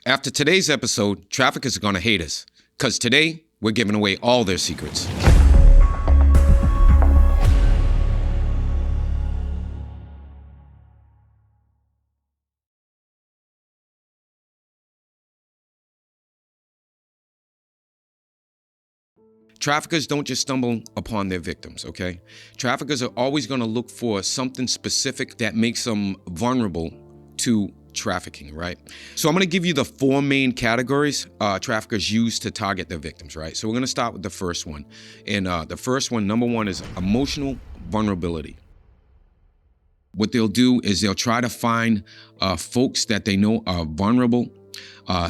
After today's episode, traffickers are going to hate us, because today we're giving away all their secrets. Traffickers don't just stumble upon their victims, okay? Traffickers are always going to look for something specific that makes them vulnerable to trafficking, right? So I'm going to give you the four main categories traffickers use to target their victims, right? So we're going to start with the first one. And the first one, number one, is emotional vulnerability. What they'll do is they'll try to find folks that they know are vulnerable.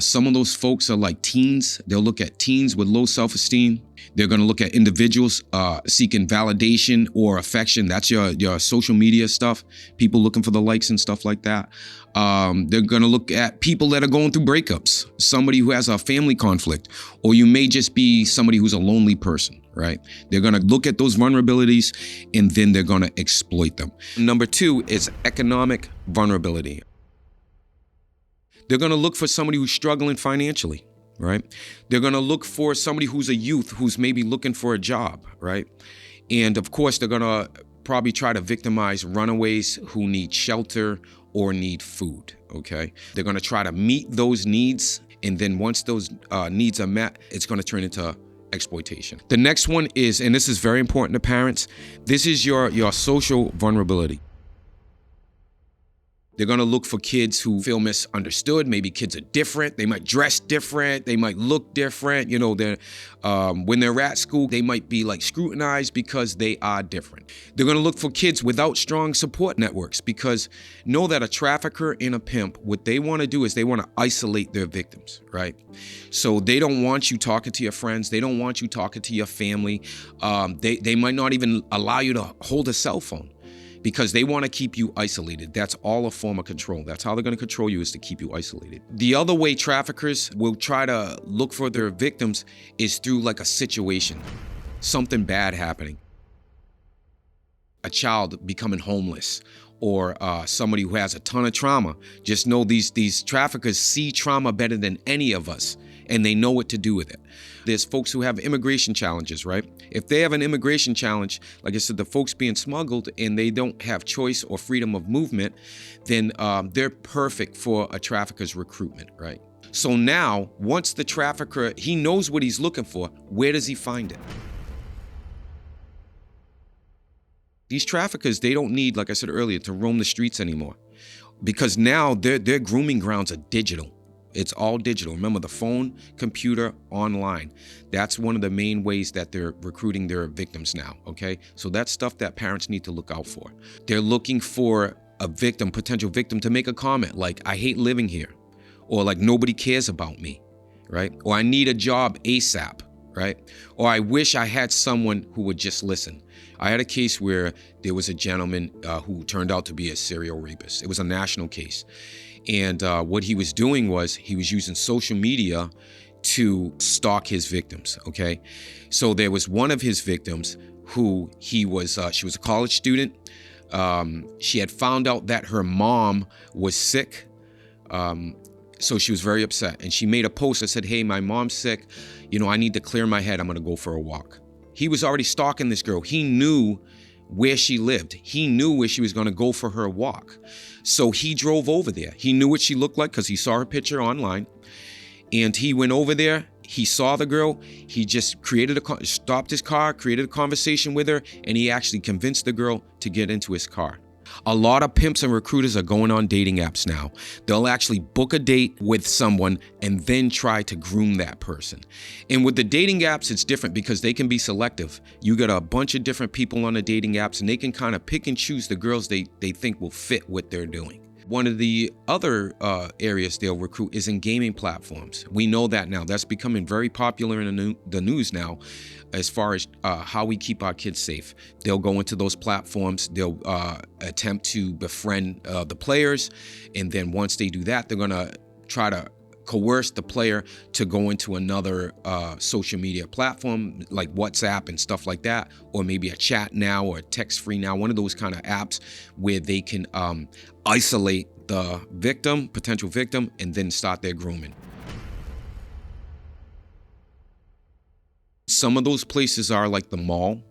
Some of those folks are like teens. They'll look at teens with low self-esteem. They're going to look at individuals seeking validation or affection. That's your social media stuff. People looking for the likes and stuff like that. They're going to look at people that are going through breakups, somebody who has a family conflict, or you may just be somebody who's a lonely person, right? They're going to look at those vulnerabilities and then they're going to exploit them. Number two is economic vulnerability. They're going to look for somebody who's struggling financially, right? They're going to look for somebody who's a youth who's maybe looking for a job, right? And of course, they're going to probably try to victimize runaways who need shelter or need food, okay? They're going to try to meet those needs. And then once those needs are met, it's going to turn into exploitation. The next one is, and this is very important to parents, this is your social vulnerability. They're going to look for kids who feel misunderstood. Maybe kids are different. They might dress different. They might look different. You know, when they're at school, they might be like scrutinized because they are different. They're going to look for kids without strong support networks, because know that a trafficker and a pimp, what they want to do is they want to isolate their victims, right? So they don't want you talking to your friends. They don't want you talking to your family. They might not even allow you to hold a cell phone, because they want to keep you isolated. That's all a form of control. That's how they're going to control you, is to keep you isolated. The other way traffickers will try to look for their victims is through like a situation, something bad happening. A child becoming homeless, or somebody who has a ton of trauma. Just know these traffickers see trauma better than any of us, and they know what to do with it. There's folks who have immigration challenges, right? If they have an immigration challenge, like I said, the folks being smuggled and they don't have choice or freedom of movement, then they're perfect for a trafficker's recruitment, right? So now, once the trafficker, he knows what he's looking for, where does he find it? These traffickers, they don't need, like I said earlier, to roam the streets anymore, because now their grooming grounds are digital. It's all digital. Remember, the phone, computer, online. That's one of the main ways that they're recruiting their victims now, okay? So that's stuff that parents need to look out for. They're looking for a victim, potential victim, to make a comment like, I hate living here, or like, nobody cares about me, right? Or I need a job ASAP, right? Or I wish I had someone who would just listen. I had a case where there was a gentleman who turned out to be a serial rapist. It was a national case. And what he was doing was he was using social media to stalk his victims, okay? So there was one of his victims who she was a college student. She had found out that her mom was sick. So she was very upset. And she made a post that said, hey, my mom's sick. You know, I need to clear my head. I'm going to go for a walk. He was already stalking this girl. He knew where she lived. He knew where she was going to go for her walk. So he drove over there. He knew what she looked like because he saw her picture online. And he went over there. He saw the girl. He just stopped his car, created a conversation with her, and he actually convinced the girl to get into his car. A lot of pimps and recruiters are going on dating apps now. They'll actually book a date with someone and then try to groom that person. And with the dating apps, it's different because they can be selective. You got a bunch of different people on the dating apps, and they can kind of pick and choose the girls they think will fit what they're doing. One of the other areas they'll recruit is in gaming platforms. We know that now. That's becoming very popular in the news now, as far as how we keep our kids safe. They'll go into those platforms. They'll attempt to befriend the players. And then once they do that, they're going to try to coerce the player to go into another social media platform like WhatsApp and stuff like that, or maybe a chat now or a text-free now, one of those kind of apps where they can isolate the victim, potential victim, and then start their grooming. Some of those places are like the mall,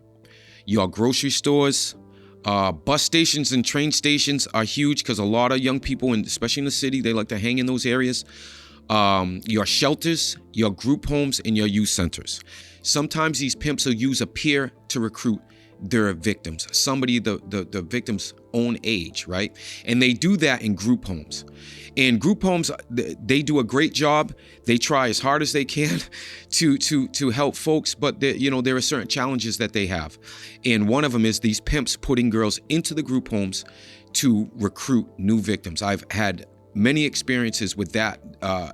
your grocery stores, bus stations and train stations are huge because a lot of young people, and especially in the city, they like to hang in those areas. Your shelters, your group homes, and your youth centers. Sometimes these pimps will use a peer to recruit their victims, somebody the victim's own age, right? And they do that in group homes. In group homes, they do a great job. They try as hard as they can to help folks, but there are certain challenges that they have. And one of them is these pimps putting girls into the group homes to recruit new victims. I've had many experiences with that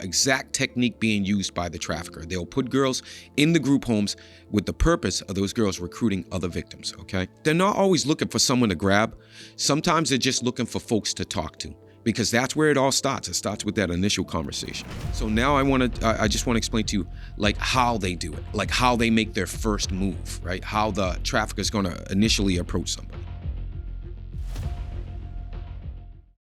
exact technique being used by the trafficker. They'll put girls in the group homes with the purpose of those girls recruiting other victims, okay? They're not always looking for someone to grab. Sometimes they're just looking for folks to talk to, because that's where it all starts. It starts with that initial conversation. So now I just want to explain to you like how they do it, like how they make their first move, right? How the trafficker is going to initially approach somebody.